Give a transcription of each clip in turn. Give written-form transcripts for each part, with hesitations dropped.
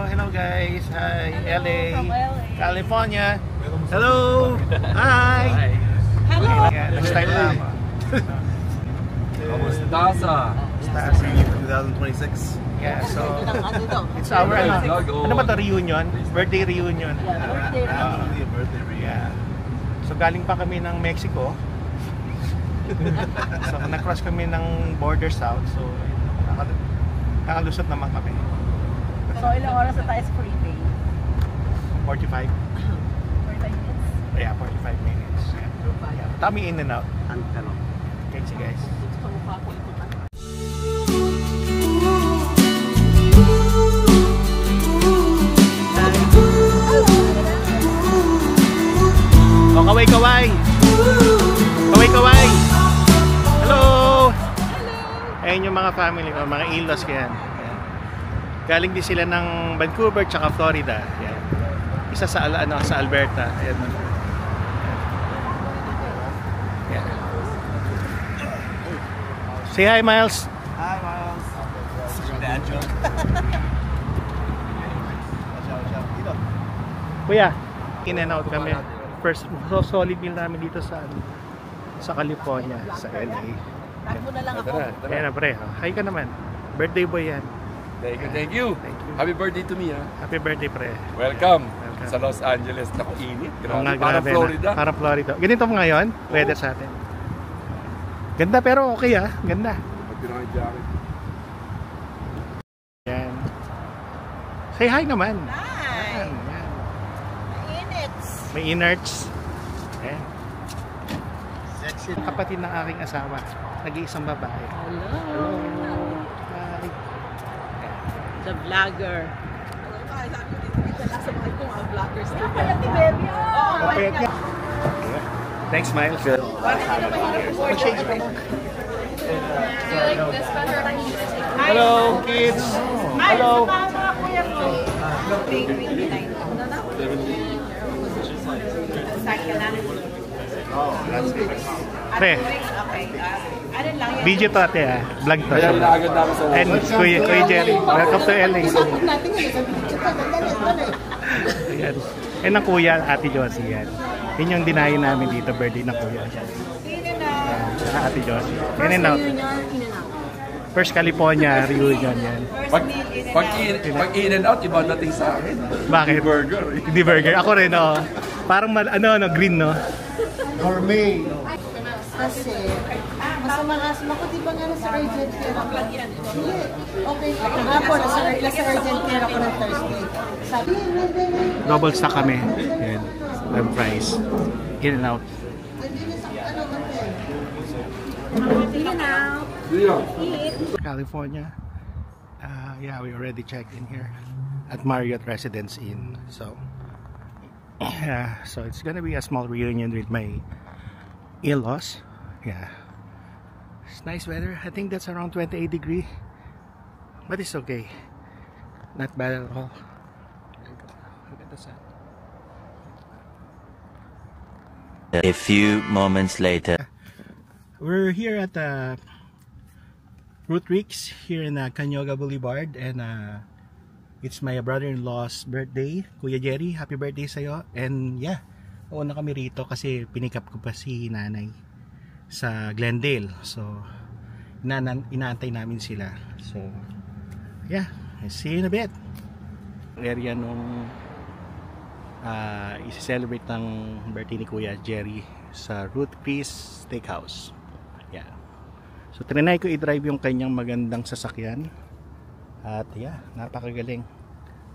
hello guys. Hi, LA, from LA. California. Hello. Hi. Hello. Next time lang. Stasa 2026. Yeah, so it's our ano ba to, reunion? Birthday reunion. Birthday Yeah. So galing pa kami ng Mexico. So na-cross kami ng border south. So nakalusot naman kami. So ilang oras na tayo sa freeway? 45. 45 minutes? Yeah, 45 minutes. Yeah. Tami in and out. Okay, see guys. Oh, kaway-kaway! Kaway-kaway! Hello! Ayun yung mga family ko, mga in-laws ko yan. Galing din sila ng Vancouver tsaka Florida. Yan. Isa sa, sa Alberta. Ayan. Yan. Say hi, Miles! Hi, Miles. Dad joke. Dito. Kuya, in and out kami. First, so solid meal namin dito sa California, sa LA. Takbo na lang ako. Ayan na pre, hi ka naman. Birthday boy yan. Thank you. Happy birthday to me, ha? Happy birthday pre. Welcome sa Los Angeles. Naku, init. Oo nga, Parang grabe Florida. Na. Parang Florida. Ganito ngayon, weather sa atin. Ganda pero okay ganda. Mag-pinaka jacket. Yan. Say hi naman. Hi! Yan. Inits! May innards. Ayan. Sexy. Kapatid ng aking asawa. Nag-iisang babae. Hello! Hi. The vlogger. Hello guys, ako dito sa mga kong vloggers to. Kaya ti baby. Okay. Thanks, Miles. Mag-shake pa mo. Hello, kids. Hello. Pre, video to ate vlog to. Kaya agad namin sa And Kuya Jerry, welcome to LA. Ayan. And ang kuya, Ate Josie yan. Yun yung dinayin namin dito, birthday ng kuya. Saka Ate Josie. In and out. First California reunion yan. Pag in and out, iba dating sa akin. Bakit? Burger. Hindi burger. Ako rin, parang green, no? Gourmet. Kasi, masama asma ko, di ba nga nasa urgent care ako? Hindi. Okay. Ako, nasa urgent care ako ng Thursday. Sabi, Double stack kami. Yan. Web price. In and out. In and out. California. Yeah, we already checked in here at Marriott Residence Inn. So, yeah, so it's gonna be a small reunion with my in-laws. Yeah, it's nice weather. I think that's around 28 degrees, but it's okay. Not bad at all. Look at the sun. A few moments later. We're here at Ruth Ricks here in Canyoga Boulevard, and it's my brother-in-law's birthday. Kuya Jerry, happy birthday sa'yo. And yeah, una kami rito kasi pinikap ko pa si nanay sa Glendale. So, inaantay namin sila. So, yeah, see you in a bit. Area nung isi-celebrate ng birthday ni Kuya Jerry sa Ruth Ricks Steakhouse. Yeah. So trinay ko i-drive yung kanyang magandang sasakyan. At yeah, napakagaling.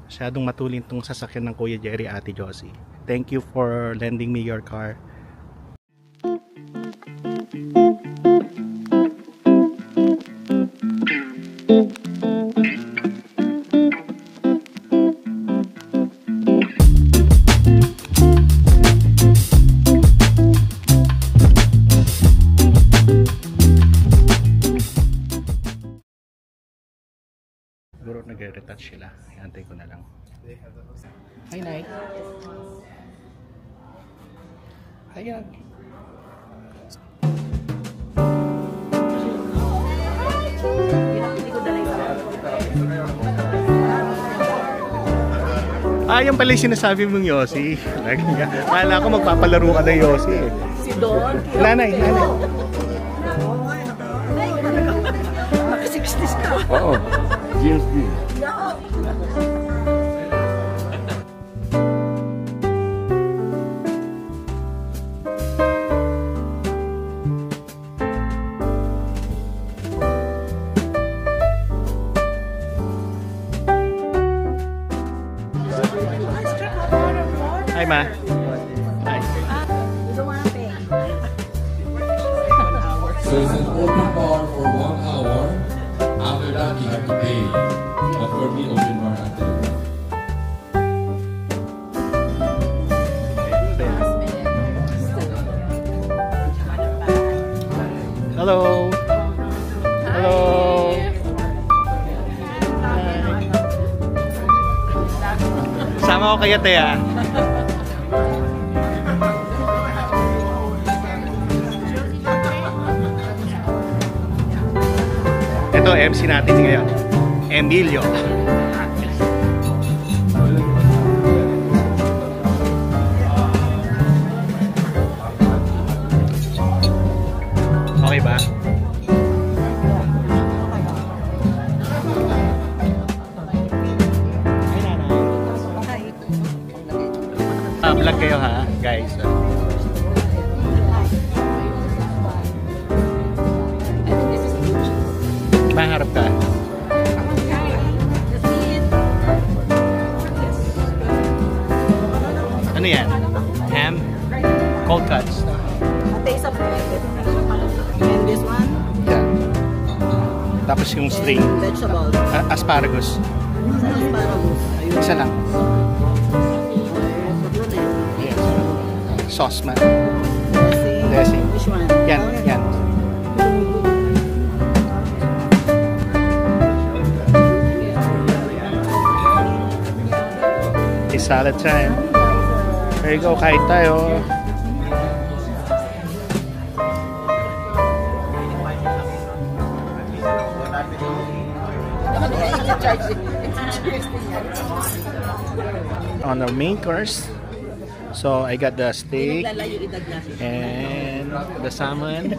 Masyadong matulin tong sasakyan ng Kuya Jerry, Ate Josie. Thank you for lending me your car. Siguro nagre-retouch sila. Iantay ko na lang. Hi, Nay. Ayan. Yan pala yung sinasabi mong Yossi. Kala ko magpapalaro ka ng Yossi eh. Si Don. Nanay. Naka-60s ka. Oo. GSD. Hi, Ma. Hi. So it's an open bar for 1 hour. After that, you have to pay. But for me, open bar after. Hello. Hello. Sama ko kayo, Tea. Ito, MC natin ngayon. Emilio. Okay ba? Vlog kayo ha, guys. Maharap ka. Ano yan? Ham? Cold cuts. A taste of bread. And this one? Yeah. Tapos yung string. Vegetables. Asparagus. Asparagus. Isa lang. Yes. Sauce man. Dressing. Which one? Yan. It's salad time. There you go, kain tayo. On the main course, so I got the steak and the salmon.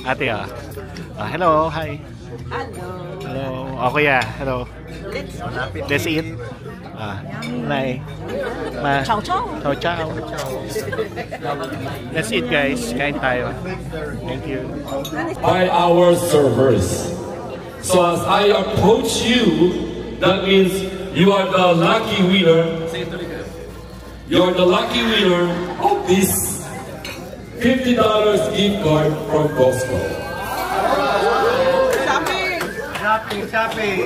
Ate, hello, hi. Hello. Okay, yeah. Hello. Let's eat. Nay. Chow chow. Chow chow. Let's eat, guys. Kain tayo. Thank you. By our servers. So as I approach you, that means you are the lucky winner. You're the lucky winner of this $50 gift card from Costco. Shopping.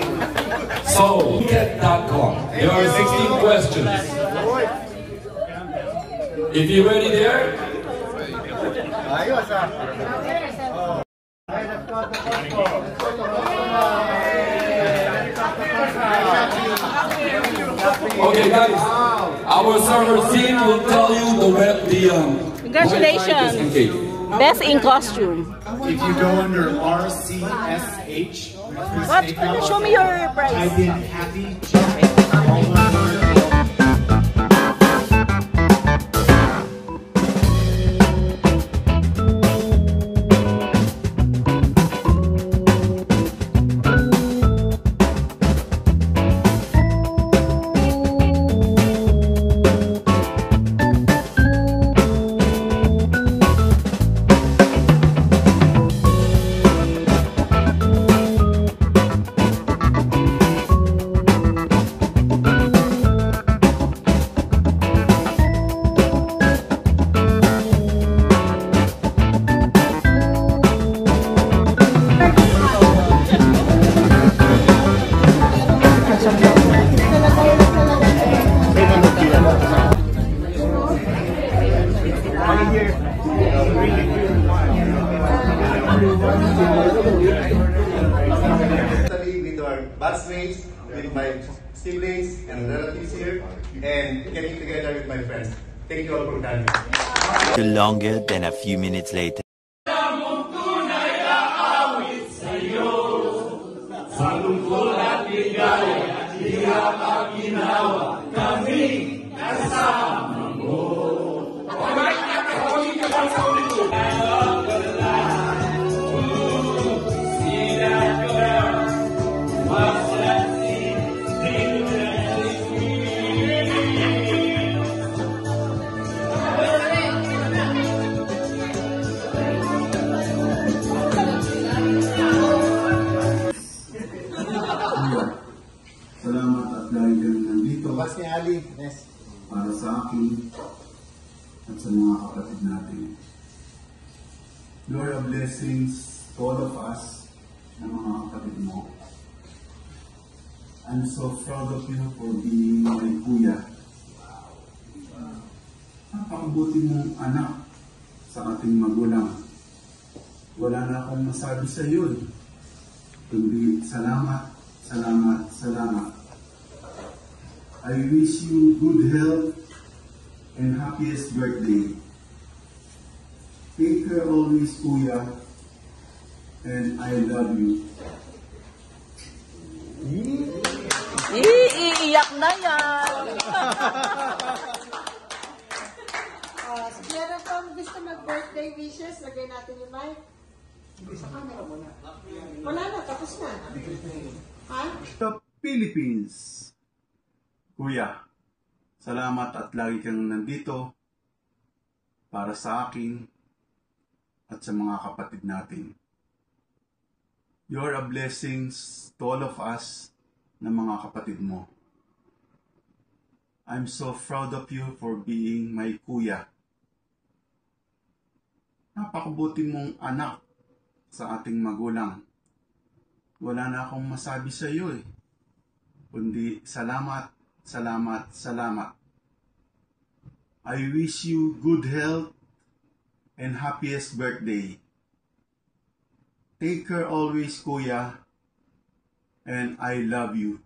So get that card. There are 16 questions. If you're ready there, Ayos ah. okay guys, our server team will tell you Congratulations. Best in costume. If you go under RCSH, What? Show me your price. type in happy chocolate. With our batchmates, with my siblings and relatives here, and getting together with my friends. Thank you all for coming. Longer than a few minutes later. Tiyak at ginawa kami kasama mo. Alright, nakakawin ka lang sa ulit ko. See that girl, what's that thing? Salamat at dahil kami nandito Mas ni Ali. Yes. para sa akin at sa mga kapatid natin. Lord, a blessings to all of us na mga kapatid mo. I'm so proud of you for being my kuya. Napakabuti mong anak sa ating magulang. Wala na akong masabi sa iyo. Kundi salamat, salamat, salamat. I wish you good health and happiest birthday. Take care always, Kuya, and I love you. Iiyak na yan. Meron pang gusto mag-birthday wishes, lagay natin yung mic. Wala na, tapos na. Ha? The Philippines. Kuya, salamat at lagi kang nandito para sa akin at sa mga kapatid natin. You're a blessings to all of us na mga kapatid mo. I'm so proud of you for being my kuya. Napakabuti mong anak sa ating magulang. Wala na akong masabi sa iyo kundi salamat, salamat, salamat. I wish you good health and happiest birthday. Take care always, Kuya, and I love you.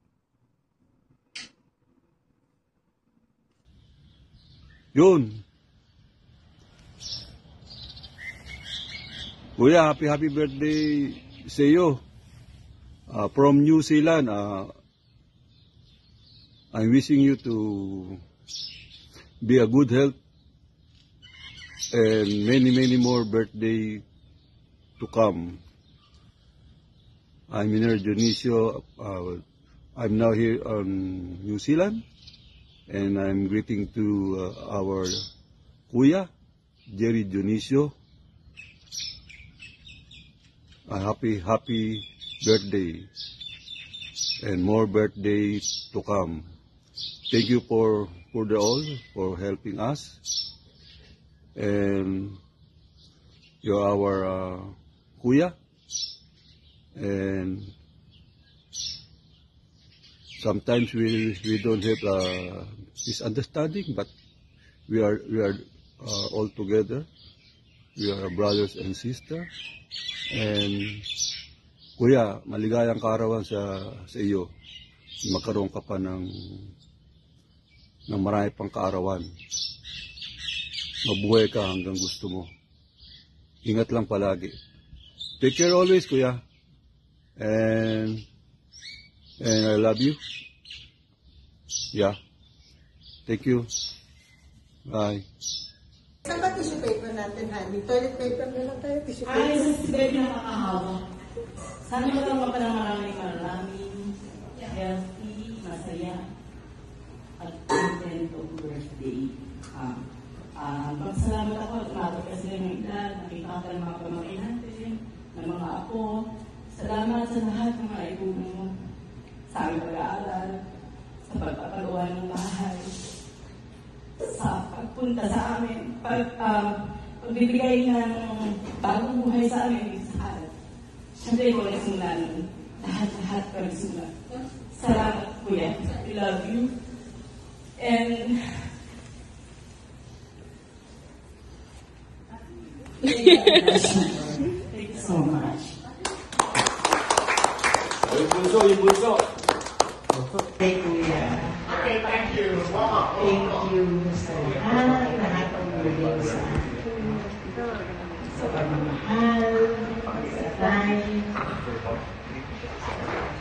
Yun. Kuya, happy birthday sa iyo. From New Zealand, I'm wishing you to be a good health and many more birthday to come. I'm in Dionisio. I'm now here on New Zealand, and I'm greeting to our Kuya, Jerry Dionisio. A happy birthday and more birthdays to come. Thank you for the all for helping us, and you're our Kuya, and sometimes we don't have misunderstanding, but we are all together. We are brothers and sisters. And Kuya, maligayang kaarawan sa iyo. Magkaroon ka pa ng marami pang kaarawan. Mabuhay ka hanggang gusto mo. Ingat lang palagi. Take care always, Kuya. And I love you. Yeah. Thank you. Bye. Saan ba tissue paper natin, honey? Toilet paper na lang tayo, tissue paper. Ay, sa sibay na makahawak. Sana magkaroon pa ng maraming healthy, masaya, at contento birthday. Magsalamat ako at umatot ka sila ng edad, nakita ka ng mga pamangkin natin, ng mga apo. Salamat sa lahat ng mga ibubong mo sa aming pag-aaral, sa pagpapagawa ng bahay, sa pagpunta sa amin, pagbibigay ng bagong buhay sa amin sa aral. Siyempre ko nagsimula nun. Lahat ko nagsimula. Salamat, Kuya. I love you. And thank you so much. Yung bunso. Hey, Kuya. Okay, thank you. Wow. Thank you sa lahat ng bigay sa akin. Sa pagmamahal, sa time,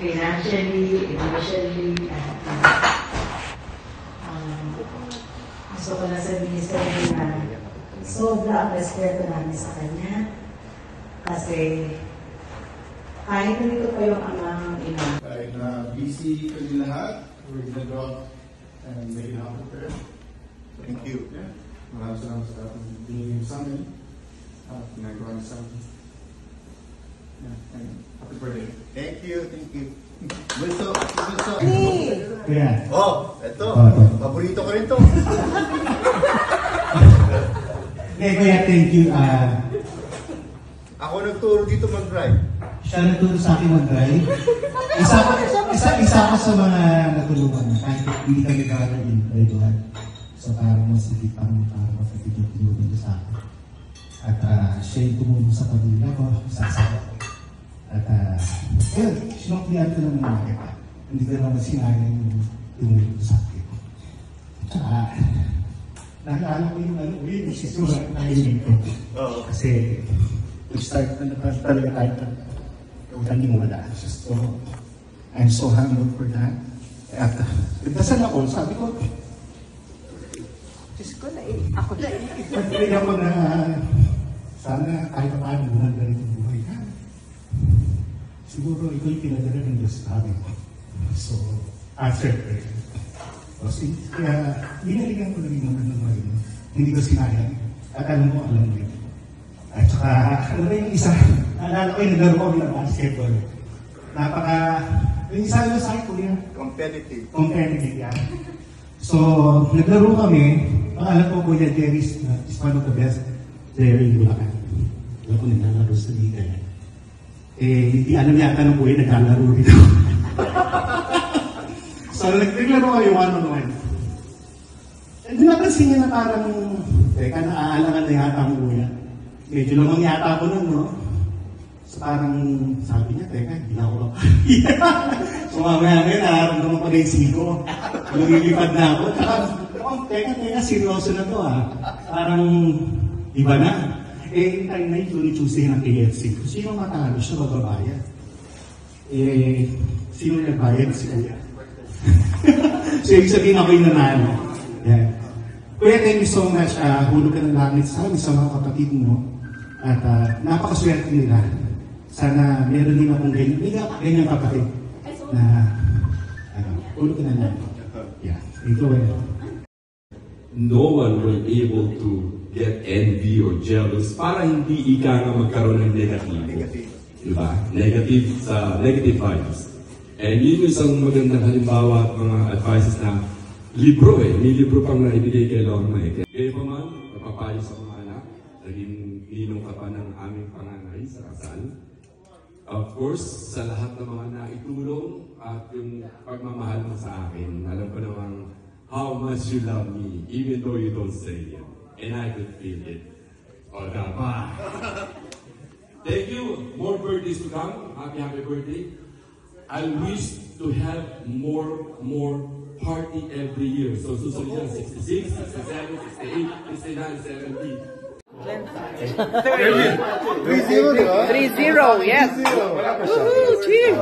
financially, emotionally, gusto ko lang sabihin sa inyo na sobra ang respeto namin sa kanya. Kasi kahit nandito pa yung amang ina. Kahit na busy kami lahat, we're gonna drop and make it happen for them. Thank you. Yeah. Maraming salamat sa ating binigay sa amin. At ginagawa niyo sa amin. Yeah, and happy birthday. Thank you, thank you. Bunso. Kaya, Oh, ito. Paborito ko rin to. Kuya, thank you. Ako nagturo dito mag-drive. Siya nagturo sa akin mag-drive. Isa ako sa mga natulungan na kahit hindi ka nagkakaroon in regular. So parang mas hindi pang mapagtitulungan niya sa akin. At siya yung tumulong sa pamilya ko, sa asawa ko. At yun, sinuklihan ko naman ng kita. Hindi ko naman sinayang yung tumulong sa akin. Tsaka, nakilala ko yung yung isisura na hiling ko. Kasi, nag-start na talaga tayo hindi mo wala. So, I'm so humble for that. At nagdasal ako, sabi ko, Diyos ko na ako na Pagpili ako na sana kahit pa paano buhay na rin yung buhay ka. Siguro ito yung pinadala ng Diyos sa amin. So, after prayer. Kaya, binaligan ko lang yung mga naman. Hindi ko sinayang. At alam mo yun. At saka, ano ba yung isa? Naalala ko yung naglaro kami ng basketball. Yung isa yung sa akin, kuya. Competitive, yan. So, naglaro kami. Alam ko, Kuya Jerry is one of the best player in Bulacan. Alam ko, naglalaro sa liga yan. Hindi alam yata ng kuya, naglalaro dito. So, naglaro kayo one-on-one. Hindi napansin niya na parang, teka, naaalangan na yata ang kuya. Medyo lamang yata ako nun, no? So parang sabi niya, teka, hindi na ako kapag. So mamaya nararamdaman ko na yung siko. Lumilipad na ako. Teka, seryoso na to Parang iba na. Yung time na yun, Tuesday ng KFC. Kung sino matalo siya, magbabayad. Sino nagbayad? Si Kuya. So ibig sabihin ako yung nanalo. Yeah. Kuya, thank you so much. Hulog ka ng langit sa amin, sa mga kapatid mo. At napakaswerte nila. Sana meron din akong ganyan kapatid na hulog ka ng langit. Yeah. Thank you, Kuya. No one will be able to get envy or jealous para hindi ika nga magkaroon ng negative. Diba? Negative vibes. And yun yung isang magandang halimbawa at mga advices na libro may libro pang naibigay kay Lorna Kaya pa man, napapayo sa mga anak, naging ninong ka pa ng aming panganay sa kasal. Of course, sa lahat ng mga naitulong at yung pagmamahal mo sa akin, alam ko namang how much you love me, even though you don't say it. And I could feel it. O, dapat. Thank you. More birthdays to come. Happy birthday. I wish to have more party every year. So, susunod yan, 66, 67, 68, 69, 70. 3-0, yes. Cheers.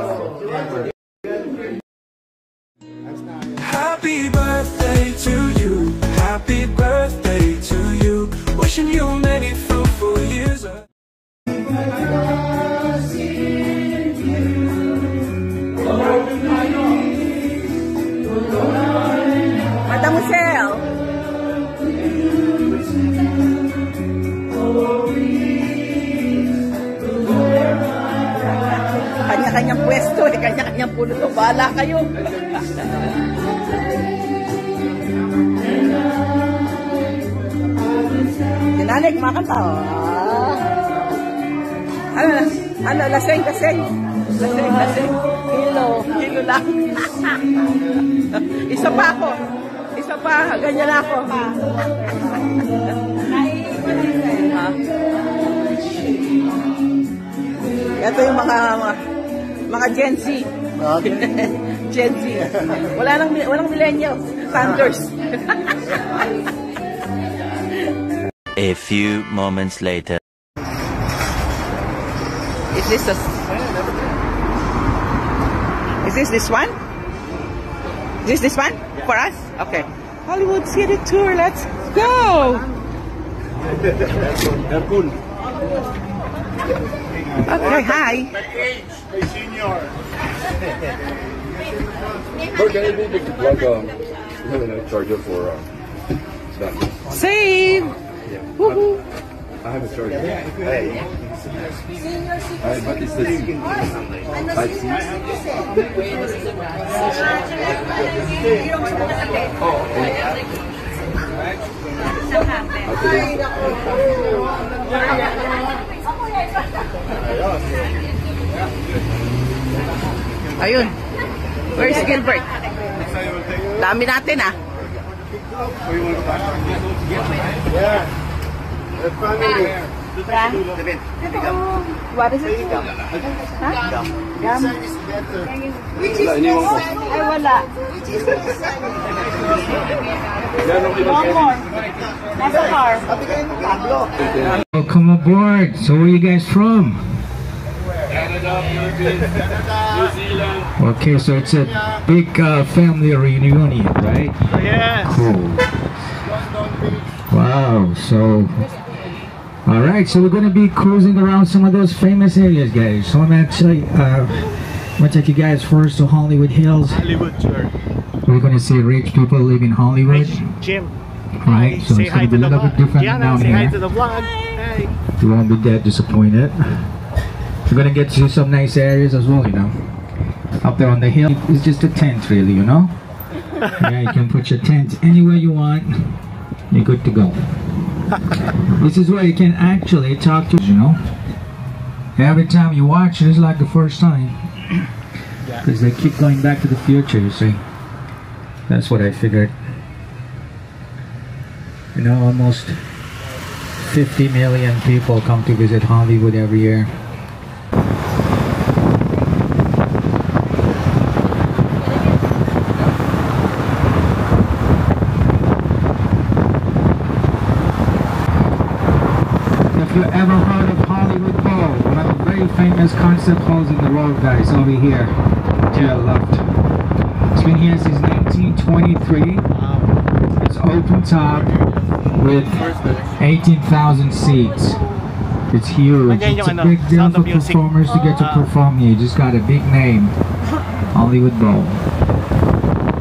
Happy birthday to you. Happy birthday to you. Wishing you many fruitful years. Madam Michelle. Kanya-kanyang pwesto kanya-kanyang puno to. Bahala kayo. Tinanik, makanta. Ano, laseng. Kilo lang. Isa pa, ganyan ako. Ito yung mga Gen Z. Gen Z. Walang millennial. Thunders. A few moments later. Is this one? Is this one? For us? Okay. Hollywood City Tour. Let's go! Okay, hi. My senior. Can I be to plug a charger for that? Save! Woohoo! I have a charger. Hey. What is this? Ayun. Where's Gilbert? Dami natin ah. Yeah. The family. What is it? Huh? Yum. Which is this? Ay, wala. One more. Nasa car. Welcome aboard. So where are you guys from? Canada, Philippines, New Zealand. Okay, so it's a big family reunion, right? Yes. Cool. Wow. So, all right. So we're going to be cruising around some of those famous areas, guys. So I'm actually, I'm going to take you guys first to Hollywood Hills. Hollywood tour. We're going to see rich people live in Hollywood. Jim. Right. So Say it's hi going to be to a the little bit vlog. different Gianna, down say here. hi to the vlog. Hey. You won't be that disappointed. We're gonna get to some nice areas as well, you know. Up there on the hill, it's just a tent, really, you know. Yeah, you can put your tent anywhere you want. You're good to go. This is where you can actually talk to, you know. Every time you watch it, it's like the first time. Because they keep going back to the future, you see. That's what I figured. You know, almost 50 million people come to visit Hollywood every year. If you ever heard of Hollywood Bowl, one of the very famous concert halls in the world, guys, over here to your left. It's been here since 1923. It's open top with 18,000 seats. It's huge. It's a big deal for performers to get to perform here. You just got a big name. Hollywood Bowl.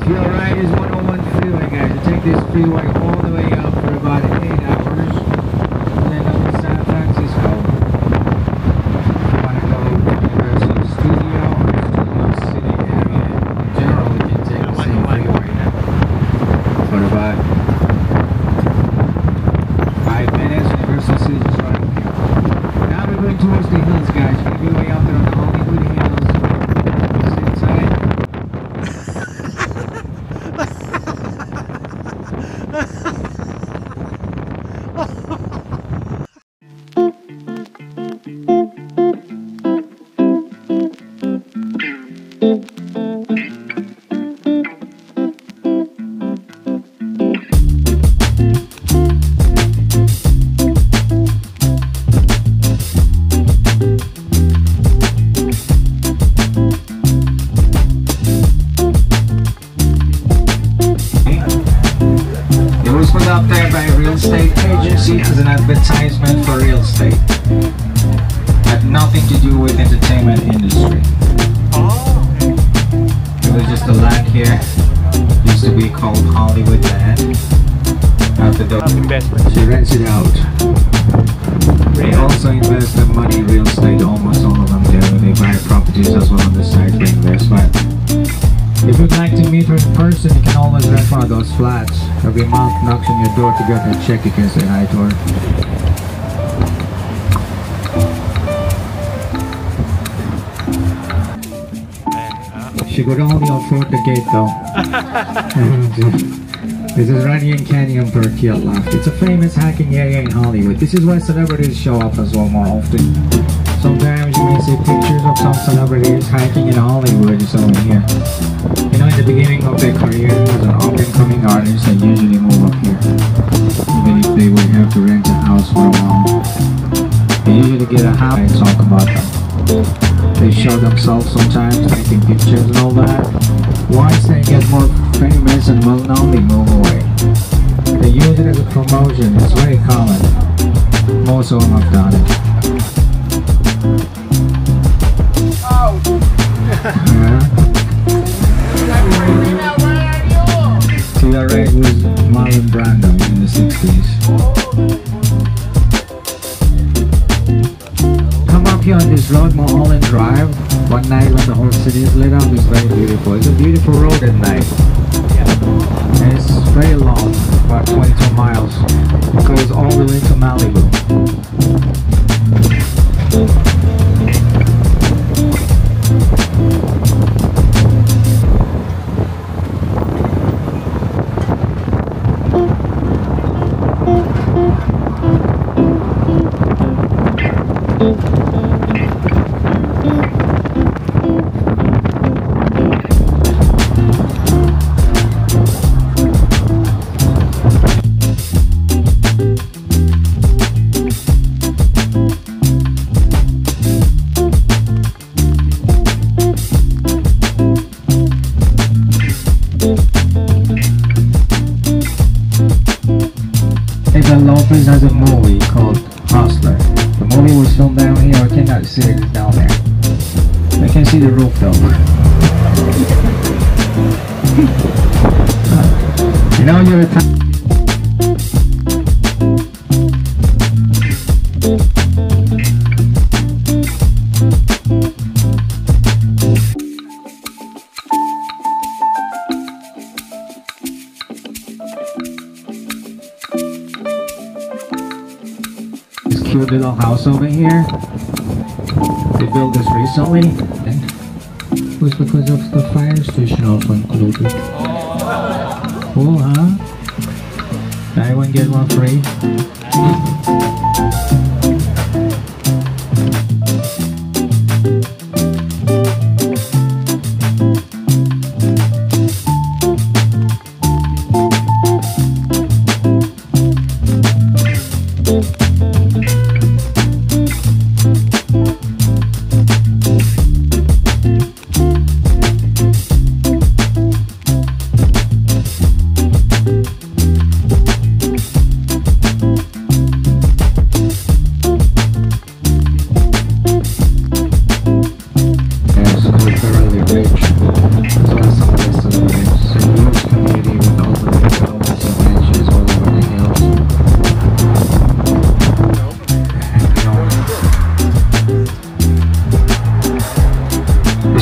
Fuel ride is 101 freeway, guys. You take this freeway all the way up for about 8 hours. Then up to San Francisco. If you want to go to Universal Studio or Studio City area, in general, you can take the same freeway for about 5 minutes. Universal City is right here. Now we're going towards the hills, guys. We're going to be way out there on the Hollywood Hills. Just inside. Up there by a real estate agency as an advertisement for real estate. Had nothing to do with entertainment industry. It was just a land here. Used to be called Hollywood Land. After the investment, she rents it out. They also invest their money in real estate. Almost all of them do. They buy properties as well on the side for investment. If you'd like to meet her in person, you can always rent one of those flats. Every month knocks on your door to get her check, you can say hi to her. She could only afford the gate though. This is Runyon Canyon per Kiat Loft. It's a famous hiking area in Hollywood. This is where celebrities show up as well more often. Sometimes you may see pictures of some celebrities hiking in Hollywood. It's over here. You know, in the beginning of their career as an up-and-coming artist, they usually move up here. Even if they would have to rent a house for a while. They usually get a house and talk about them. They show themselves sometimes, taking pictures and all that. Once they get more famous and well-known, they move away. motion. It's very common. Most of them have done it. To your right was Marlon Brando in the 60s. Come up here on this road, Mulholland Drive. One night when the whole city is lit up, it's very beautiful. It's a beautiful road at night. And it's very long, about 22 miles. It goes all the way to Malibu. Lopez has a movie called Hustler. The movie was filmed down here. I cannot see it, it's down there. I can see the roof though. You know you're a cute little house over here. They built this recently. And it was because of the fire station also included. Cool, huh? Buy one, get one free.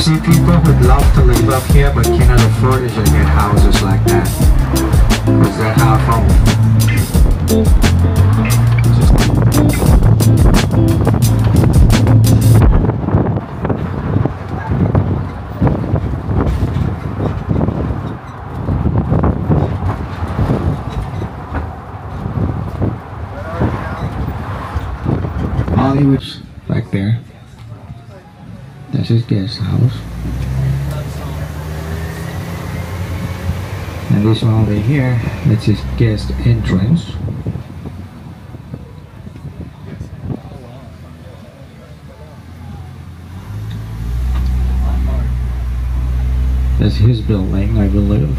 See, people would love to live up here but cannot afford it to get houses like that. Because they're half home. Hollywood's back there. That's his guest house. And this one over here, that's his guest entrance. That's his building, I believe.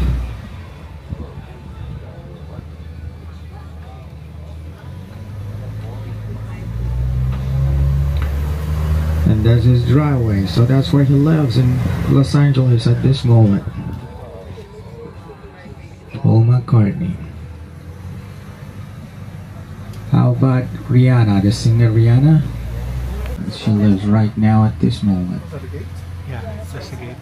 And there's his driveway, so that's where he lives in Los Angeles at this moment. Paul McCartney. How about Rihanna, the singer Rihanna? She lives right now at this moment. Yeah, that's the gate.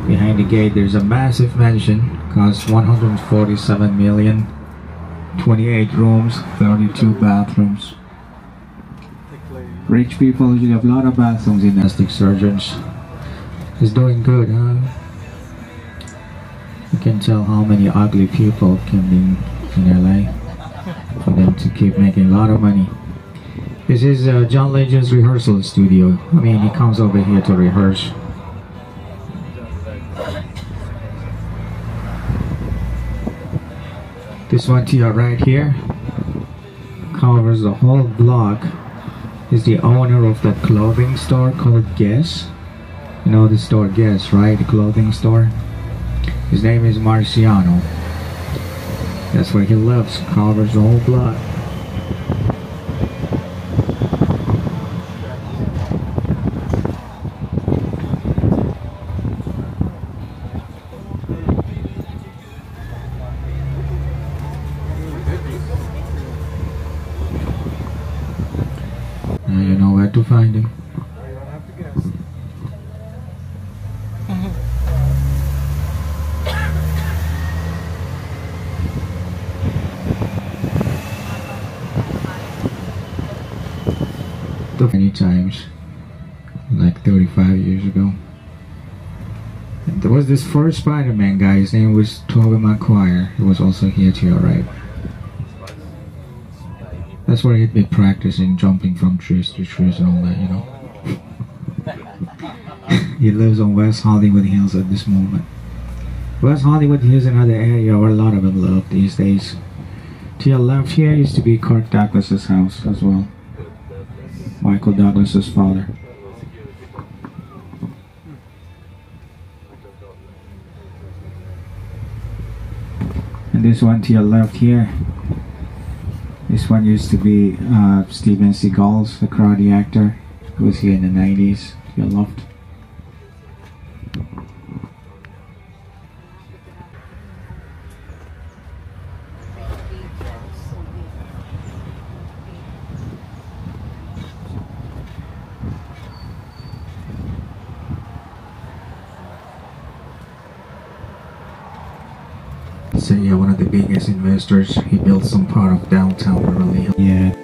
Behind the gate there's a massive mansion, costs $147 million, 28 rooms, 32 bathrooms. Rich people usually have a lot of bathrooms in plastic surgeons. He's doing good, huh? You can tell how many ugly people can be in LA for them to keep making a lot of money. This is John Legend's rehearsal studio. I mean, he comes over here to rehearse. This one to your right here covers the whole block. Is the owner of that clothing store called Guess. You know the store Guess, right? The clothing store. His name is Marciano. That's where he lives. Covers the whole block. Now you know where to find him. Many times, like 35 years ago. And there was this first Spider-Man guy, his name was Tobey Maguire. He was also here to your right. That's where he'd be practicing jumping from trees to trees and all that, you know. He lives on West Hollywood Hills at this moment. West Hollywood Hills is another area where a lot of them live these days. To your left here used to be Kirk Douglas's house as well. Michael Douglas's father. And this one to your left here, this one used to be Steven Seagal's, the karate actor, who was here in the 90s, to your left. So yeah, one of the biggest investors. He built some part of downtown Beverly Hills. Yeah.